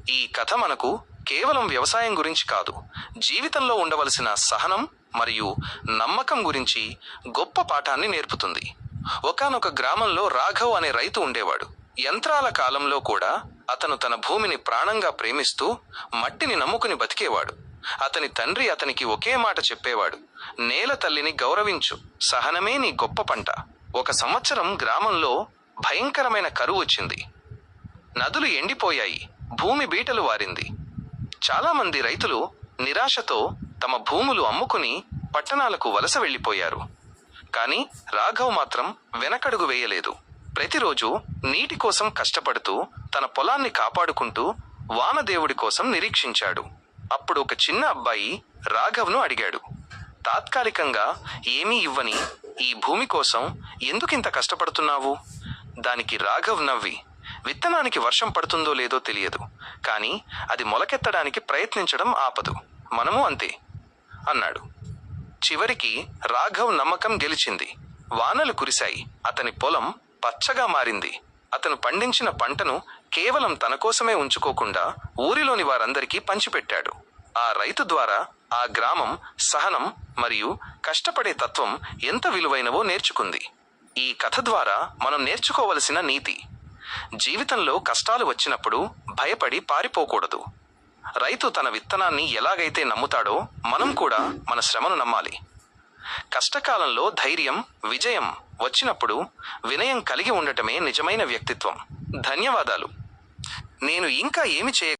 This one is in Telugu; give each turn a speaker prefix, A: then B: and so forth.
A: ఈ కథ మనకు కేవలం వ్యవసాయం గురించి కాదు, జీవితంలో ఉండవలసిన సహనం మరియు నమ్మకం గురించి గొప్ప పాఠాన్ని నేర్పుతుంది. ఒకానొక గ్రామంలో రాఘవ్ అనే రైతు ఉండేవాడు. యంత్రాల కాలంలో కూడా అతను తన భూమిని ప్రాణంగా ప్రేమిస్తూ మట్టిని నమ్ముకుని బతికేవాడు. అతని తండ్రి అతనికి ఒకే మాట చెప్పేవాడు: నేల తల్లిని గౌరవించు, సహనమే నీ గొప్ప పంట. ఒక సంవత్సరం గ్రామంలో భయంకరమైన కరువు వచ్చింది. నదులు ఎండిపోయాయి, భూమి బీటలు వారింది. చాలామంది రైతులు నిరాశతో తమ భూములు అమ్ముకుని పట్టణాలకు వలస వెళ్లిపోయారు. కానీ రాఘవ్ మాత్రం వెనకడుగు వేయలేదు. ప్రతిరోజు నీటి కోసం కష్టపడుతూ తన పొలాన్ని కాపాడుకుంటూ వానదేవుడి కోసం నిరీక్షించాడు. అప్పుడు ఒక చిన్న అబ్బాయి రాఘవ్ను అడిగాడు: తాత్కాలికంగా ఏమీ ఇవ్వని ఈ భూమి కోసం ఎందుకింత కష్టపడుతున్నావు? దానికి రాఘవ్ నవ్వి: విత్తనానికి వర్షం పడుతుందో లేదో తెలియదు, కానీ అది మొలకెత్తడానికి ప్రయత్నించడం ఆపదు. మనము అంతే అన్నాడు. చివరికి రాఘవ్ నమ్మకం గెలిచింది. వానలు కురిశాయి, అతని పొలం పచ్చగా మారింది. అతను పండించిన పంటను కేవలం తన కోసమే ఉంచుకోకుండా ఊరిలోని వారందరికీ పంచిపెట్టాడు. ఆ రైతు ద్వారా ఆ గ్రామం సహనం మరియు కష్టపడే తత్వం ఎంత విలువైనవో నేర్చుకుంది. ఈ కథ ద్వారా మనం నేర్చుకోవలసిన నీతి: జీవితంలో కష్టాలు వచ్చినప్పుడు భయపడి పారిపోకూడదు. రైతు తన విత్తనాన్ని ఎలాగైతే నమ్ముతాడో మనం కూడా మన శ్రమను నమ్మాలి. కష్టకాలంలో ధైర్యం, విజయం వచ్చినప్పుడు వినయం కలిగి ఉండటమే నిజమైన వ్యక్తిత్వం. ధన్యవాదాలు. నేను ఇంకా ఏమి చేయగలను?